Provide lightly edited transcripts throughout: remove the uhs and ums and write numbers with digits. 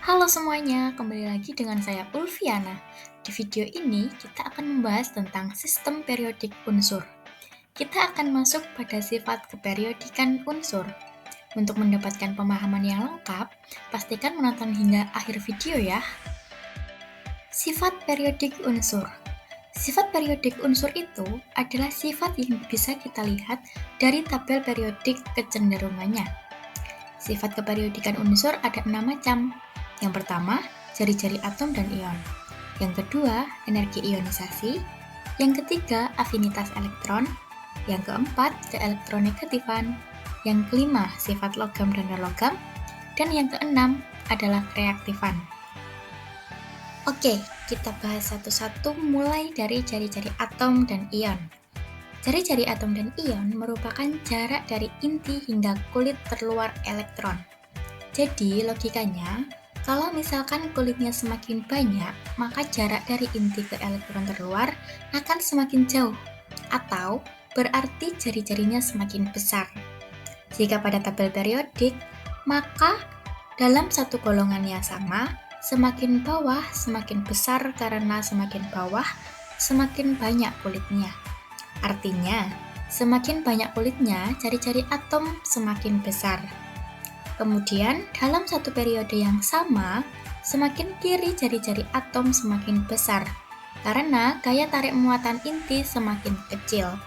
Halo semuanya, kembali lagi dengan saya Ulfiana. Di video ini kita akan membahas tentang sistem periodik unsur. Kita akan masuk pada sifat keperiodikan unsur. Untuk mendapatkan pemahaman yang lengkap, pastikan menonton hingga akhir video ya. Sifat periodik unsur. Sifat periodik unsur itu adalah sifat yang bisa kita lihat dari tabel periodik kecenderungannya. Sifat keperiodikan unsur ada 6 macam. Yang pertama, jari-jari atom dan ion. Yang kedua, energi ionisasi. Yang ketiga, afinitas elektron. Yang keempat, keelektronegatifan. Yang kelima, sifat logam dan non-logam. Dan yang keenam adalah reaktifan. Oke, kita bahas satu-satu mulai dari jari-jari atom dan ion. Jari-jari atom dan ion merupakan jarak dari inti hingga kulit terluar elektron. Jadi, logikanya, kalau misalkan kulitnya semakin banyak, maka jarak dari inti ke elektron terluar akan semakin jauh, atau berarti jari-jarinya semakin besar. Jika pada tabel periodik, maka dalam satu golongan yang sama, semakin bawah semakin besar karena semakin bawah semakin banyak kulitnya. Artinya, semakin banyak kulitnya, jari-jari atom semakin besar. Kemudian, dalam satu periode yang sama, semakin kiri jari-jari atom semakin besar, karena gaya tarik muatan inti semakin kecil.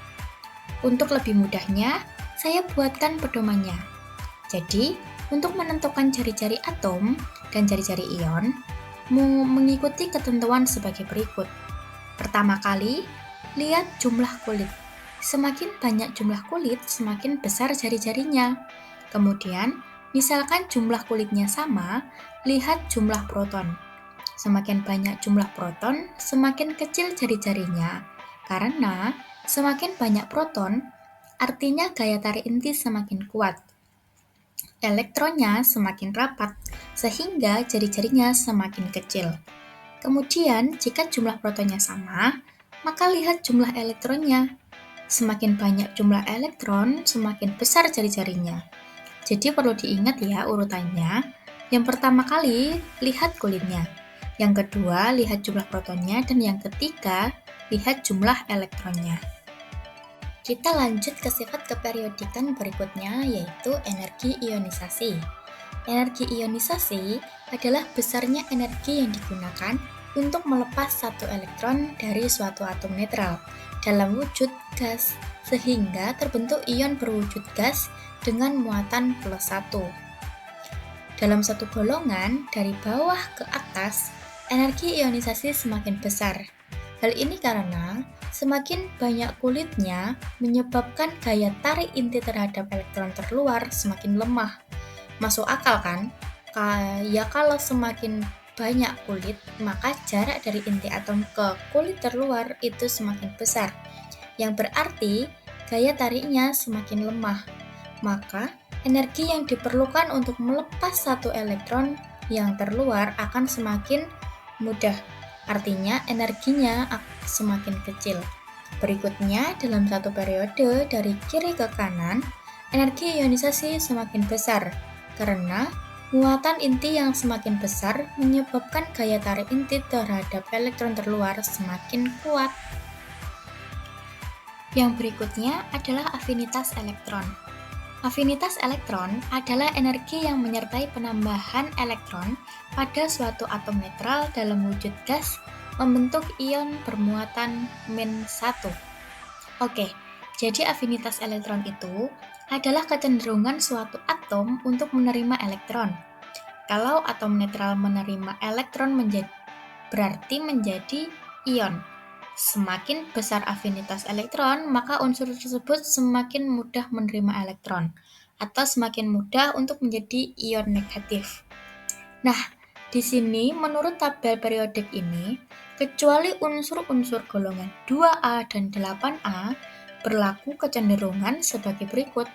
Untuk lebih mudahnya, saya buatkan pedomannya. Jadi, untuk menentukan jari-jari atom dan jari-jari ion, mengikuti ketentuan sebagai berikut. Pertama kali, lihat jumlah kulit. Semakin banyak jumlah kulit, semakin besar jari-jarinya. Kemudian, misalkan jumlah kulitnya sama, lihat jumlah proton. Semakin banyak jumlah proton, semakin kecil jari-jarinya. Karena semakin banyak proton, artinya gaya tarik inti semakin kuat. Elektronnya semakin rapat, sehingga jari-jarinya semakin kecil. Kemudian, jika jumlah protonnya sama, maka lihat jumlah elektronnya. Semakin banyak jumlah elektron, semakin besar jari-jarinya. Jadi perlu diingat ya urutannya. Yang pertama kali, lihat kulitnya. Yang kedua, lihat jumlah protonnya. Dan yang ketiga, lihat jumlah elektronnya. Kita lanjut ke sifat keperiodikan berikutnya, yaitu energi ionisasi. Energi ionisasi adalah besarnya energi yang digunakan untuk melepas satu elektron dari suatu atom netral dalam wujud gas, sehingga terbentuk ion berwujud gas dengan muatan +1. Dalam satu golongan, dari bawah ke atas, energi ionisasi semakin besar. Hal ini karena semakin banyak kulitnya menyebabkan gaya tarik inti terhadap elektron terluar semakin lemah. Masuk akal kan? Ya kalau semakin banyak kulit, maka jarak dari inti atom ke kulit terluar itu semakin besar, yang berarti gaya tariknya semakin lemah. Maka, energi yang diperlukan untuk melepas satu elektron yang terluar akan semakin mudah. Artinya, energinya semakin kecil. Berikutnya, dalam satu periode dari kiri ke kanan, energi ionisasi semakin besar, karena muatan inti yang semakin besar menyebabkan gaya tarik inti terhadap elektron terluar semakin kuat. Yang berikutnya adalah afinitas elektron. Afinitas elektron adalah energi yang menyertai penambahan elektron pada suatu atom netral dalam wujud gas membentuk ion bermuatan -1. Oke, jadi afinitas elektron itu adalah kecenderungan suatu atom untuk menerima elektron. Kalau atom netral menerima elektron berarti menjadi ion. Semakin besar afinitas elektron, maka unsur tersebut semakin mudah menerima elektron, atau semakin mudah untuk menjadi ion negatif. Nah, di sini menurut tabel periodik ini, kecuali unsur-unsur golongan 2A dan 8A, berlaku kecenderungan sebagai berikut.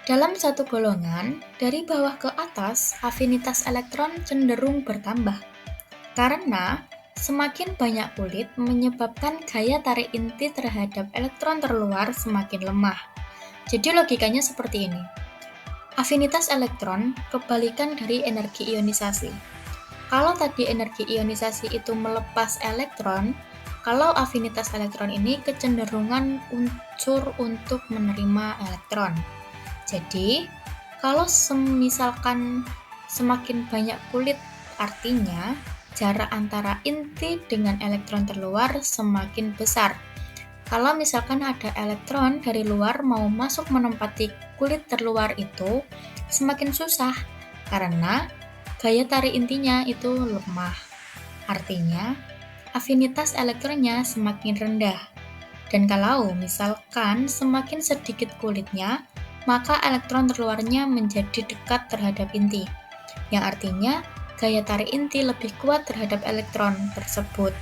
Dalam satu golongan, dari bawah ke atas, afinitas elektron cenderung bertambah, karena semakin banyak kulit menyebabkan gaya tarik inti terhadap elektron terluar semakin lemah. Jadi logikanya seperti ini. Afinitas elektron kebalikan dari energi ionisasi. Kalau tadi energi ionisasi itu melepas elektron, kalau afinitas elektron ini kecenderungan unsur untuk menerima elektron. Jadi, kalau misalkan semakin banyak kulit, artinya jarak antara inti dengan elektron terluar semakin besar. Kalau misalkan ada elektron dari luar mau masuk menempati kulit terluar itu, semakin susah karena gaya tarik intinya itu lemah. Artinya, afinitas elektronnya semakin rendah. Dan kalau misalkan semakin sedikit kulitnya, maka elektron terluarnya menjadi dekat terhadap inti, yang artinya gaya tarik inti lebih kuat terhadap elektron tersebut.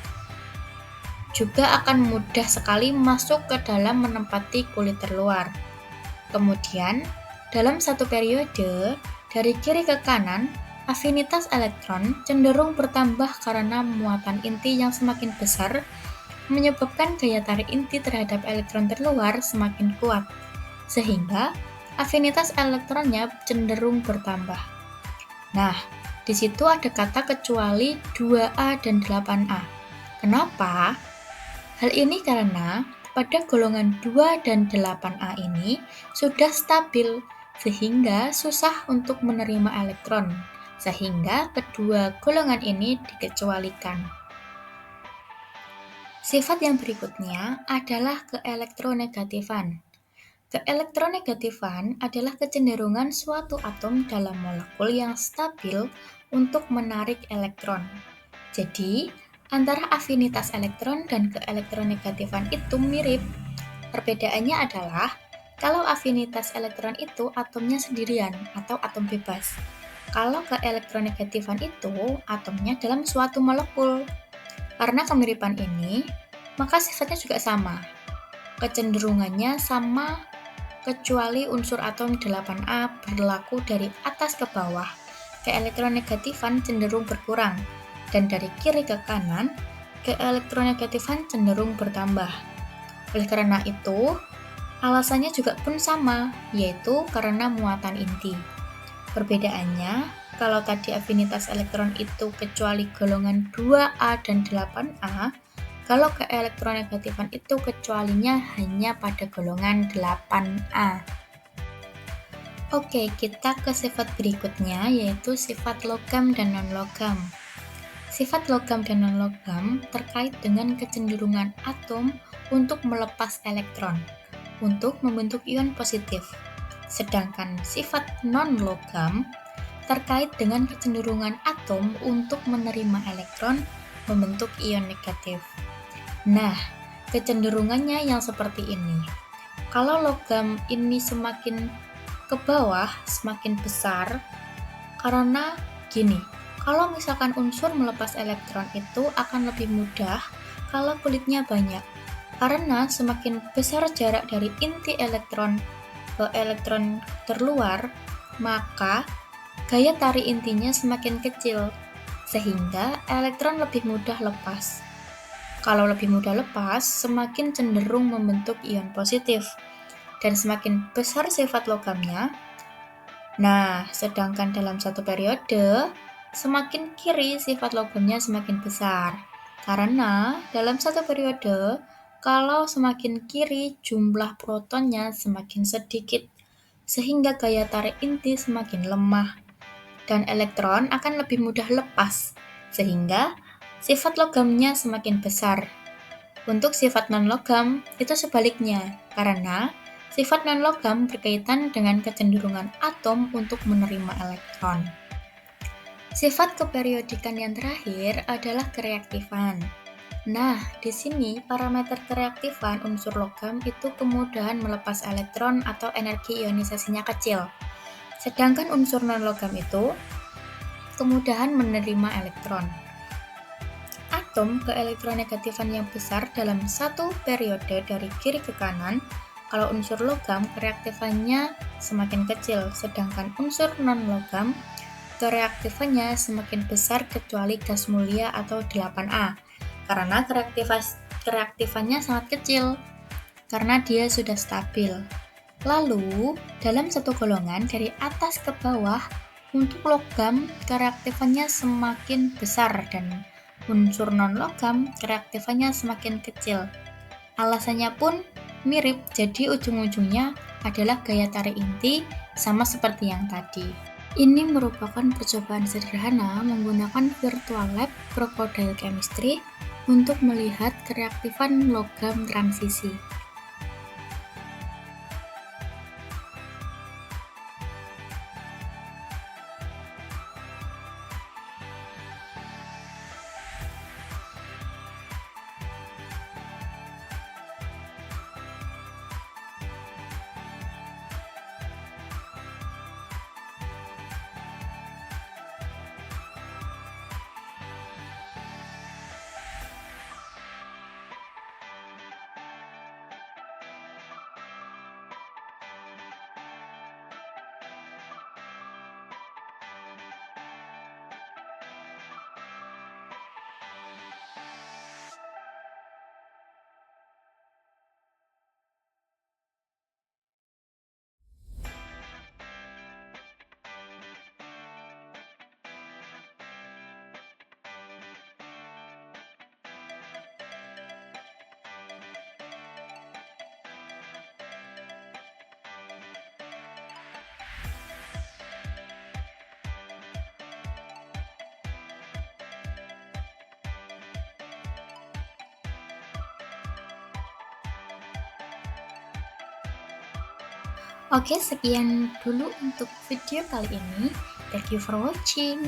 Juga akan mudah sekali masuk ke dalam menempati kulit terluar. Kemudian, dalam satu periode, dari kiri ke kanan, afinitas elektron cenderung bertambah karena muatan inti yang semakin besar, menyebabkan gaya tarik inti terhadap elektron terluar semakin kuat, sehingga afinitas elektronnya cenderung bertambah. Nah, di situ ada kata kecuali 2A dan 8A. Kenapa? Hal ini karena pada golongan 2 dan 8A ini sudah stabil, sehingga susah untuk menerima elektron, sehingga kedua golongan ini dikecualikan. Sifat yang berikutnya adalah keelektronegatifan. Keelektronegatifan adalah kecenderungan suatu atom dalam molekul yang stabil untuk menarik elektron. Jadi, antara afinitas elektron dan keelektronegatifan itu mirip. Perbedaannya adalah kalau afinitas elektron itu atomnya sendirian atau atom bebas. Kalau keelektronegatifan itu atomnya dalam suatu molekul. Karena kemiripan ini, maka sifatnya juga sama. Kecenderungannya sama kecuali unsur atom 8A berlaku dari atas ke bawah. Keelektronegatifan cenderung berkurang. Dan dari kiri ke kanan, keelektronegatifan cenderung bertambah. Oleh karena itu, alasannya juga pun sama, yaitu karena muatan inti. Perbedaannya, kalau tadi afinitas elektron itu kecuali golongan 2A dan 8A, kalau keelektronegatifan itu kecualinya hanya pada golongan 8A. Oke, kita ke sifat berikutnya, yaitu sifat logam dan non-logam. Sifat logam dan non-logam terkait dengan kecenderungan atom untuk melepas elektron, untuk membentuk ion positif. Sedangkan sifat non-logam terkait dengan kecenderungan atom untuk menerima elektron, membentuk ion negatif. Nah, kecenderungannya yang seperti ini. Kalau logam ini semakin ke bawah, semakin besar, karena gini, kalau misalkan unsur melepas elektron itu akan lebih mudah kalau kulitnya banyak. Karena semakin besar jarak dari inti elektron ke elektron terluar, maka gaya tarik intinya semakin kecil, sehingga elektron lebih mudah lepas. Kalau lebih mudah lepas, semakin cenderung membentuk ion positif. Dan semakin besar sifat logamnya, nah, sedangkan dalam satu periode, semakin kiri sifat logamnya semakin besar. Karena dalam satu periode, kalau semakin kiri jumlah protonnya semakin sedikit, sehingga gaya tarik inti semakin lemah, dan elektron akan lebih mudah lepas, sehingga sifat logamnya semakin besar. Untuk sifat non-logam, itu sebaliknya, karena sifat non-logam berkaitan dengan kecenderungan atom untuk menerima elektron. Sifat keperiodikan yang terakhir adalah kereaktifan. Nah, di sini parameter kereaktifan unsur logam itu kemudahan melepas elektron atau energi ionisasinya kecil. Sedangkan unsur non-logam itu kemudahan menerima elektron. Atom keelektronegatifan yang besar dalam satu periode dari kiri ke kanan, kalau unsur logam kereaktifannya semakin kecil, sedangkan unsur non-logam kereaktifannya semakin besar kecuali gas mulia atau 8A, karena kereaktifannya sangat kecil, karena dia sudah stabil. Lalu, dalam satu golongan dari atas ke bawah, untuk logam kereaktifannya semakin besar dan unsur non-logam kereaktifannya semakin kecil. Alasannya pun mirip, jadi ujung-ujungnya adalah gaya tarik inti sama seperti yang tadi. Ini merupakan percobaan sederhana menggunakan virtual lab crocodile chemistry untuk melihat kereaktifan logam transisi. Oke, sekian dulu untuk video kali ini. Thank you for watching.